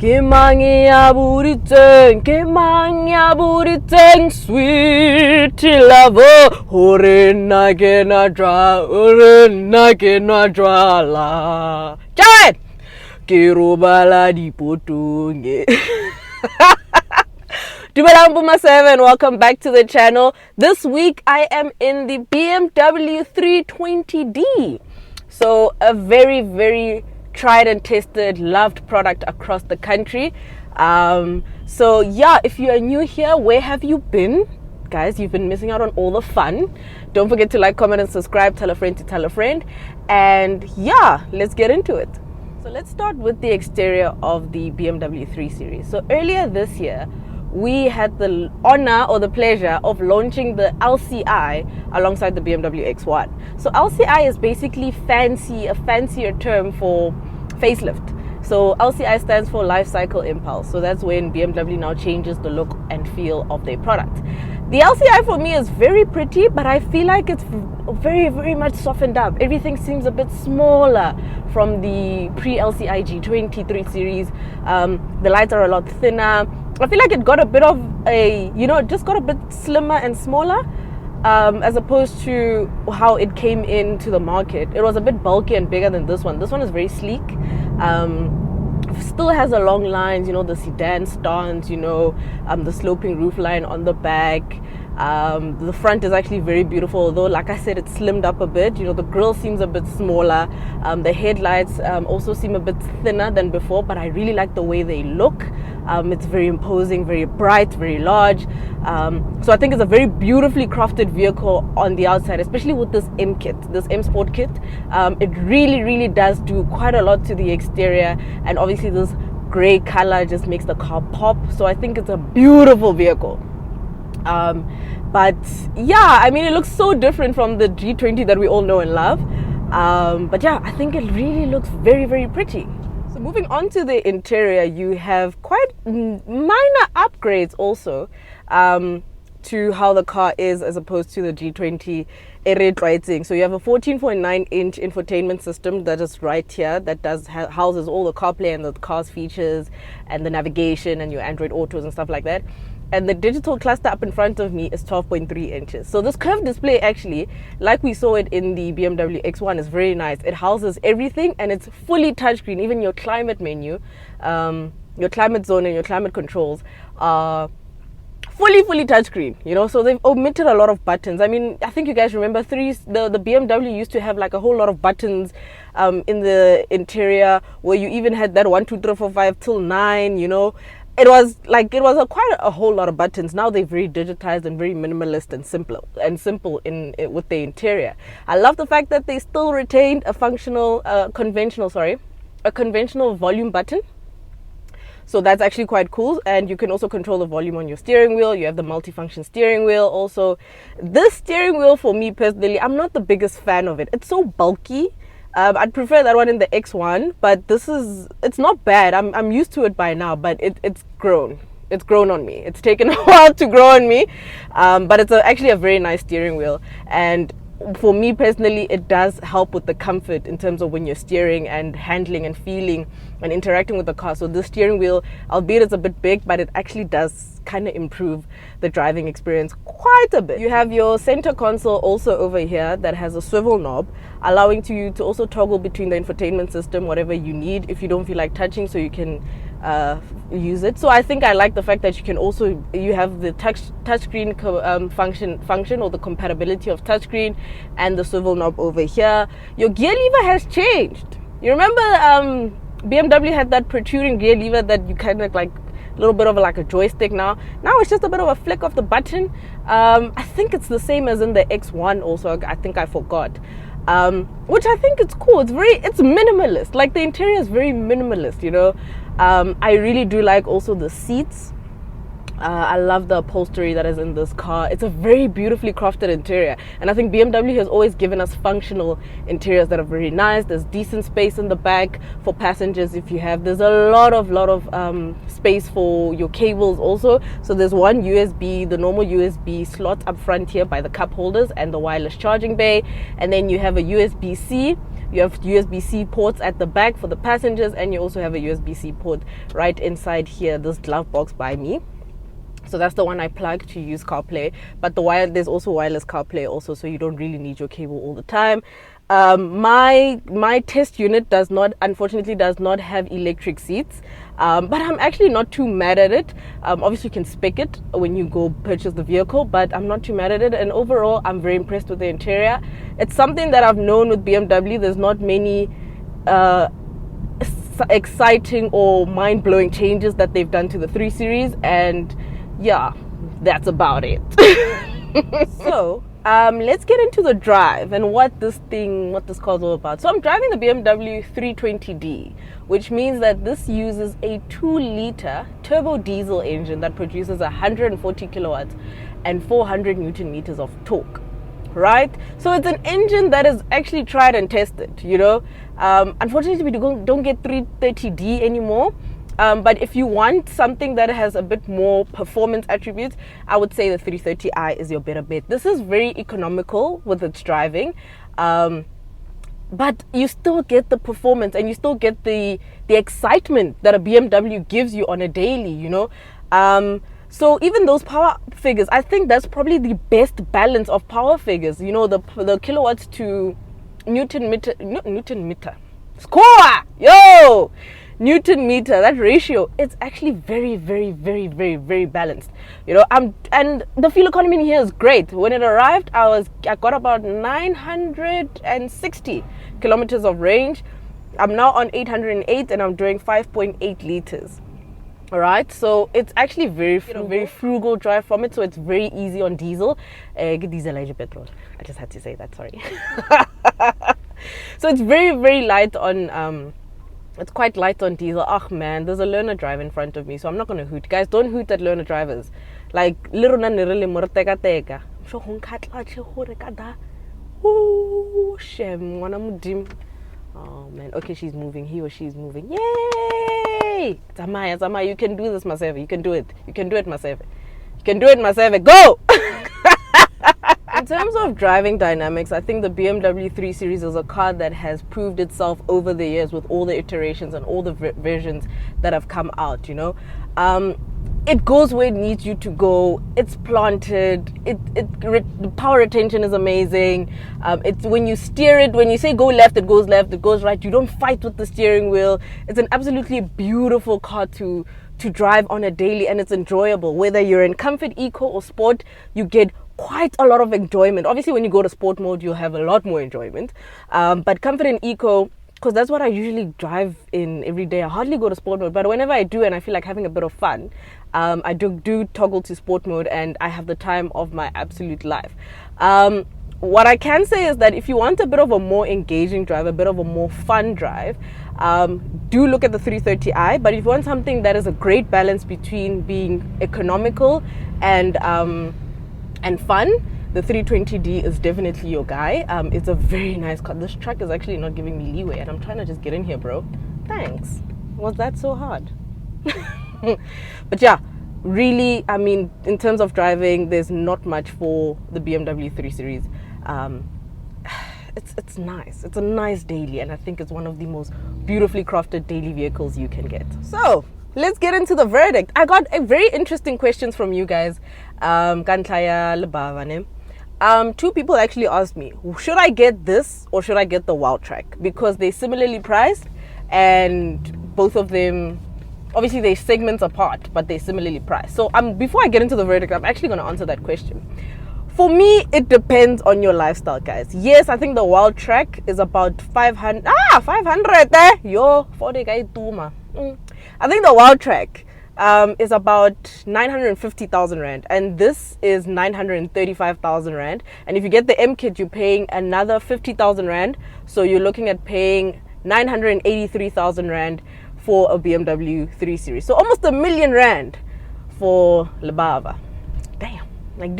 Kemangia buriting, sweet love, horena kena dra la. Jared, kirubala di potunge. Dubalam Puma 7, welcome back to the channel. This week I am in the BMW 320D. So a very, very tried and tested, loved product across the country. So yeah, if you are new here, where have you been? Guys, you've been missing out on all the fun. Don't forget to like, comment, and subscribe. Tell a friend to tell a friend. And yeah, let's get into it. So let's start with the exterior of the BMW 3 Series. So earlier this year, we had the honor or the pleasure of launching the LCI alongside the BMW X1. So LCI is basically a fancier term for facelift. So LCI stands for Life Cycle Impulse. So that's when BMW now changes the look and feel of their product. The LCI for me is very pretty, but I feel like it's very, very much softened up. Everything seems a bit smaller from the pre-LCI G20 3 Series. The lights are a lot thinner. I feel like it got a bit of just got a bit slimmer and smaller as opposed to how it came into the market. It was a bit bulky and bigger than this one. This one is very sleek. Still has a long lines, the sedan stance, the sloping roof line on the back. The front is actually very beautiful, although like I said, it's slimmed up a bit. The grille seems a bit smaller. The headlights also seem a bit thinner than before, but I really like the way they look. It's very imposing, very bright, very large. So I think it's a very beautifully crafted vehicle on the outside, especially with this M kit, this M Sport kit. It really, really does do quite a lot to the exterior, and obviously this gray color just makes the car pop. So I think it's a beautiful vehicle. But yeah, I mean, it looks so different from the G20 that we all know and love. But yeah, I think it really looks very, very pretty. So moving on to the interior, you have quite minor upgrades also to how the car is as opposed to the G20 rating. So you have a 14.9-inch infotainment system that is right here, that houses all the CarPlay and the car's features and the navigation and your Android Autos and stuff like that. And the digital cluster up in front of me is 12.3 inches. So this curved display, actually, like we saw it in the BMW X1, is very nice. It houses everything and it's fully touchscreen. Even your climate menu, your climate zone and your climate controls are fully touchscreen, so they've omitted a lot of buttons. I mean, I think you guys remember the BMW used to have like a whole lot of buttons in the interior, where you even had that 1, 2, 3, 4, 5 till 9, It was quite a whole lot of buttons. Now they're very digitized and very minimalist and simple with the interior. I love the fact that they still retained a conventional volume button. So that's actually quite cool, and you can also control the volume on your steering wheel. You have the multifunction steering wheel also. This steering wheel, for me personally, I'm not the biggest fan of it. It's so bulky. I'd prefer that one in the X1, but it's not bad. I'm used to it by now, but it's grown. It's grown on me. It's taken a while to grow on me, but it's actually a very nice steering wheel. And for me personally, it does help with the comfort in terms of when you're steering and handling and feeling and interacting with the car. So the steering wheel, albeit it's a bit big, but it actually does kind of improve the driving experience quite a bit. You have your center console also over here that has a swivel knob, allowing you to also toggle between the infotainment system, whatever you need, if you don't feel like touching, so you can use it. So I think I like the fact that you have the touchscreen function, or the compatibility of touchscreen, and the swivel knob over here. Your gear lever has changed. You remember BMW had that protruding gear lever that you kind of like a little bit of like a joystick. Now it's just a bit of a flick of the button. I think it's the same as in the X1 also. I think I forgot. Which I think it's cool. It's minimalist. Like the interior is very minimalist, I really do like also the seats. I love the upholstery that is in this car. It's a very beautifully crafted interior, and I think BMW has always given us functional interiors that are very nice. There's decent space in the back for passengers if you have. There's a lot of space for your cables also. So there's one USB, the normal USB slot up front here by the cup holders and the wireless charging bay, and then you have a USB-C You have USB-C ports at the back for the passengers, and you also have a USB-C port right inside here, this glove box by me. So that's the one I plug to use CarPlay. But there's also wireless CarPlay also, so you don't really need your cable all the time. My test unit unfortunately does not have electric seats, but I'm actually not too mad at it. Obviously you can spec it when you go purchase the vehicle, but I'm not too mad at it, and overall I'm very impressed with the interior. It's something that I've known with BMW. There's not many exciting or mind-blowing changes that they've done to the 3 Series, and yeah, that's about it. So let's get into the drive and what this car is all about. So I'm driving the BMW 320d, which means that this uses a 2-liter turbo diesel engine that produces 140 kilowatts and 400 newton meters of torque, right? So it's an engine that is actually tried and tested, you know. Unfortunately, we don't get 330d anymore. But if you want something that has a bit more performance attributes, I would say the 330i is your better bet. This is very economical with its driving, but you still get the performance and you still get the excitement that a BMW gives you on a daily, you know. So even those power figures, I think that's probably the best balance of power figures, you know, the kilowatts to Newton meter. Score! Yo! Newton meter, that ratio, it's actually very, very, very, very, very balanced, you know. And the fuel economy in here is great. When it arrived, I got about 960 kilometers of range. I'm now on 808 and I'm doing 5.8 liters. All right, so it's actually very frugal drive from it, so it's very easy on diesel. Diesel petrol. I just had to say that, sorry. So it's very, very light on it's quite light on diesel. Oh man, there's a learner drive in front of me, so I'm not gonna hoot. Guys, don't hoot at learner drivers. Like oh man, okay, she's moving. He or she's moving. Yay! Zamaya, you can do this, Maseve. You can do it, Maseve. You can do it, Maseve. Go! In terms of driving dynamics, I think the BMW 3 Series is a car that has proved itself over the years with all the iterations and all the versions that have come out, you know. It goes where it needs you to go. It's planted. The power retention is amazing. It's when you steer it, when you say go left, it goes left. It goes right. You don't fight with the steering wheel. It's an absolutely beautiful car to drive on a daily, and it's enjoyable. Whether you're in comfort, eco, or sport, you get quite a lot of enjoyment. Obviously, when you go to sport mode, you'll have a lot more enjoyment. But comfort and eco, because that's what I usually drive in every day. I hardly go to sport mode, but whenever I do and I feel like having a bit of fun, I do toggle to sport mode, and I have the time of my absolute life. What I can say is that if you want a bit of a more engaging drive, a bit of a more fun drive, do look at the 330i. But if you want something that is a great balance between being economical and fun, the 320d is definitely your guy. It's a very nice car. This truck is actually not giving me leeway, and I'm trying to just get in here, bro. Thanks. Was that so hard? But yeah, really, I mean, in terms of driving, there's not much for the BMW 3 Series. It's nice. It's a nice daily, and I think it's one of the most beautifully crafted daily vehicles you can get. So let's get into the verdict. I got a very interesting questions from you guys. Two people actually asked me, should I get this or should I get the Wow Track? Because they're similarly priced, and both of them, obviously they're segments apart, but they're similarly priced. So before I get into the verdict, I'm actually going to answer that question. For me, it depends on your lifestyle, guys. Yes, I think the Wow Track is about 500. 500 eh? Yo, 40 guy tuma. I think the Wow Track is about 950,000 rand, and this is 935,000 rand. And if you get the M kit, you're paying another 50,000 rand. So you're looking at paying 983,000 rand for a BMW 3 Series. So almost R1 million for Lebava. Damn. Like,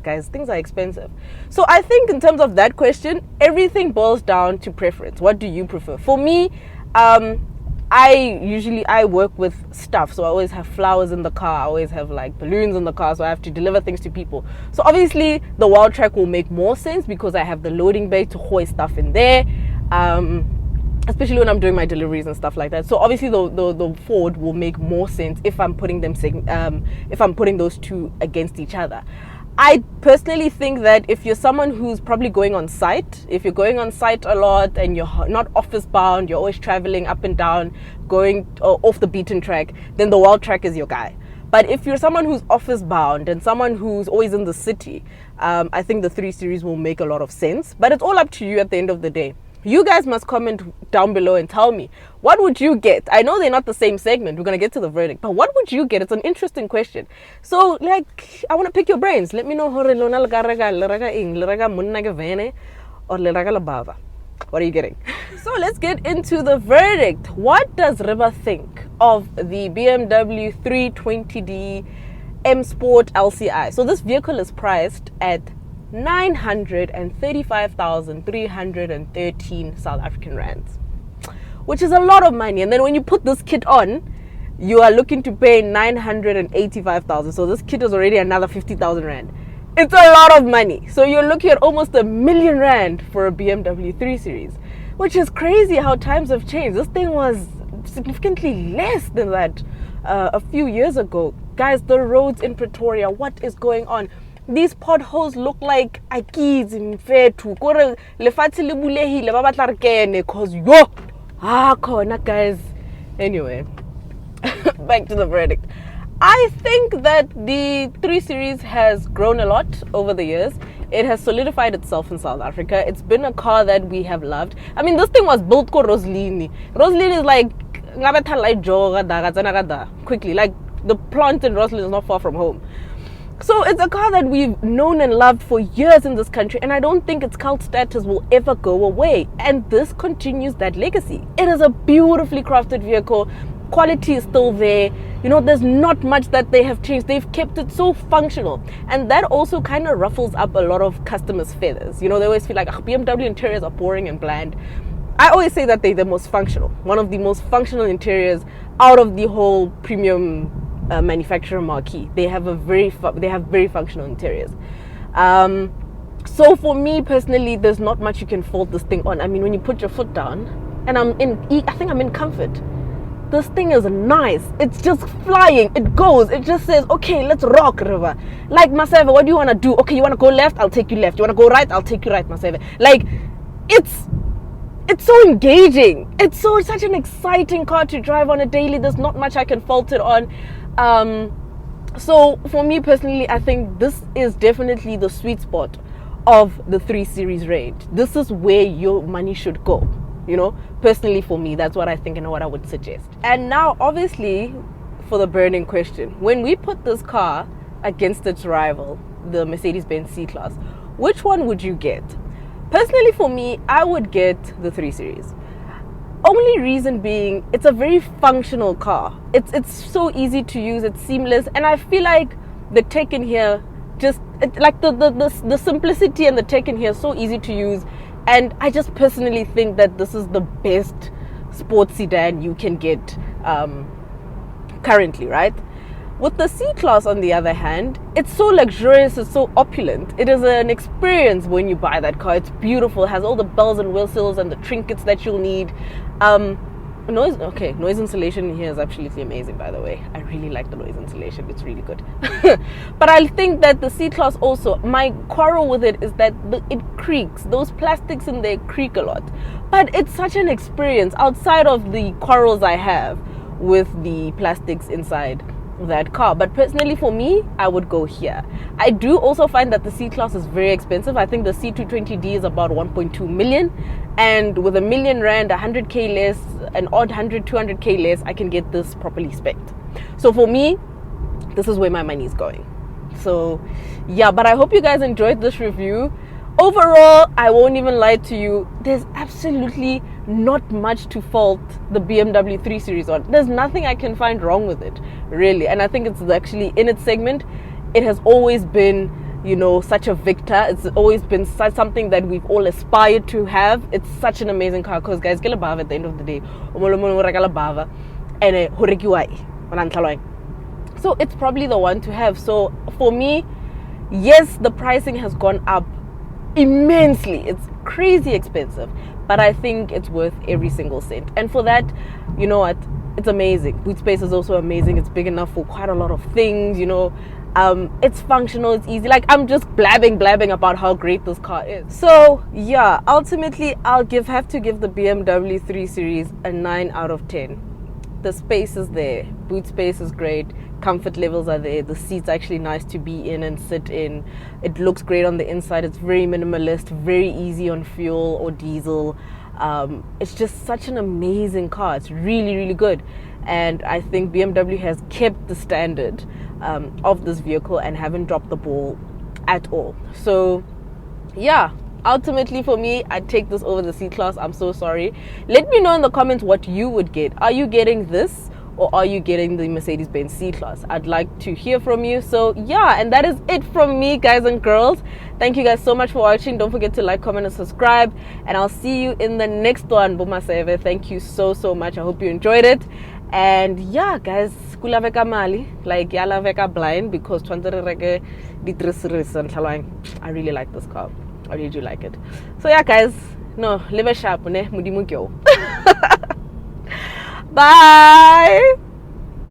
guys, things are expensive. So I think in terms of that question, everything boils down to preference. What do you prefer? For me, I work with stuff, so I always have flowers in the car. I always have like balloons in the car, so I have to deliver things to people. So obviously the Wow Track will make more sense because I have the loading bay to hoist stuff in there. Especially when I'm doing my deliveries and stuff like that. So obviously the Ford will make more sense if I'm putting them if I'm putting those two against each other. I personally think that if you're someone who's probably going on site, if you're going on site a lot and you're not office bound, you're always traveling up and down, going off the beaten track, then the Wild Track is your guy. But if you're someone who's office bound and someone who's always in the city, I think the 3 Series will make a lot of sense. But it's all up to you at the end of the day. You guys must comment down below and tell me, what would you get? I know they're not the same segment. We're going to get to the verdict. But what would you get? It's an interesting question. So, like, I want to pick your brains. Let me know. What are you getting? So let's get into the verdict. What does Riba think of the BMW 320d M Sport LCI? So this vehicle is priced at 935,313 South African rands, which is a lot of money. And then when you put this kit on, you are looking to pay 985,000. So this kit is already another 50,000 rand. It's a lot of money. So you're looking at almost R1 million for a BMW 3 Series, which is crazy how times have changed. This thing was significantly less than that a few years ago. Guys, the roads in Pretoria, what is going on? These potholes look like akids in Fetu. Kore lefatshe le bulehile ba batla re kene cause yo khona guys. Anyway, back to the verdict. I think that the 3 Series has grown a lot over the years. It has solidified itself in South Africa. It's been a car that we have loved. I mean, this thing was built for Roslini. Roslini is like quickly. Like the plant in Roslin is not far from home. So it's a car that we've known and loved for years in this country, and I don't think its cult status will ever go away. And this continues that legacy. It is a beautifully crafted vehicle. Quality is still there. You know, there's not much that they have changed. They've kept it so functional, and that also kind of ruffles up a lot of customers' feathers. You know, they always feel like BMW interiors are boring and bland. I always say that they're the most functional, one of the most functional interiors out of the whole premium manufacturer marquee. They have very functional interiors. So for me personally, there's not much you can fault this thing on. I mean, when you put your foot down, and I think I'm in comfort. This thing is nice. It's just flying. It goes. It just says, okay, let's rock, River. Like, Maseve, what do you want to do? Okay, you want to go left? I'll take you left. You want to go right? I'll take you right, Maseve. Like, it's so engaging. It's such an exciting car to drive on a daily. There's not much I can fault it on. So for me personally, I think this is definitely the sweet spot of the 3 Series range. This is where your money should go. You know, personally for me, that's what I think and what I would suggest. And now, obviously, for the burning question, when we put this car against its rival, the Mercedes-Benz C-Class, which one would you get? Personally, for me, I would get the 3 Series. Only reason being, it's a very functional car. It's so easy to use, it's seamless, and I feel like the tech in here, the simplicity and the tech in here is so easy to use. And I just personally think that this is the best sports sedan you can get currently, right? With the C-Class, on the other hand, it's so luxurious, it's so opulent. It is an experience when you buy that car. It's beautiful, it has all the bells and whistles and the trinkets that you'll need. Noise insulation in here is absolutely amazing, by the way. I really like the noise insulation. It's really good. But I think that the C-Class also, my quarrel with it is that it creaks. Those plastics in there creak a lot. But it's such an experience outside of the quarrels I have with the plastics inside that car. But personally for me, I would go here. I do also find that the C-Class is very expensive. I think the C220D is about 1.2 million, and with R1 million, 100k less, an odd 100, 200k less, I can get this properly spec'd. So for me, this is where my money is going. So yeah, but I hope you guys enjoyed this review. Overall, I won't even lie to you, there's absolutely not much to fault the BMW 3 Series on. There's nothing I can find wrong with it, really. And I think it's actually, in its segment, it has always been, you know, such a victor. It's always been something that we've all aspired to have. It's such an amazing car because, guys, at the end of the day, so it's probably the one to have. So for me, yes, the pricing has gone up immensely. It's crazy expensive, but I think it's worth every single cent. And for that, you know what, it's amazing. Boot space is also amazing. It's big enough for quite a lot of things, you know. It's functional, it's easy. Like, I'm just blabbing about how great this car is. So yeah, ultimately I'll have to give the BMW 3 Series a 9 out of 10. The space is there, boot space is great, comfort levels are there, the seat's actually nice to be in and sit in, it looks great on the inside, it's very minimalist, very easy on fuel or diesel. It's just such an amazing car. It's really, really good, and I think BMW has kept the standard of this vehicle and haven't dropped the ball at all. So yeah, ultimately for me, I'd take this over the C-Class. I'm so sorry. Let me know in the comments what you would get. Are you getting this, or are you getting the Mercedes-Benz C-Class? I'd like to hear from you. So yeah, and that is it from me, guys and girls. Thank you guys so much for watching. Don't forget to like, comment, and subscribe, and I'll see you in the next one. Boma Seve. Thank you so much. I hope you enjoyed it. And yeah, guys, kula veka mali, like yala veka blind, because I really like this car. I really do like it. So yeah, guys, no, live sharp, ne, mudimu kyo. Bye.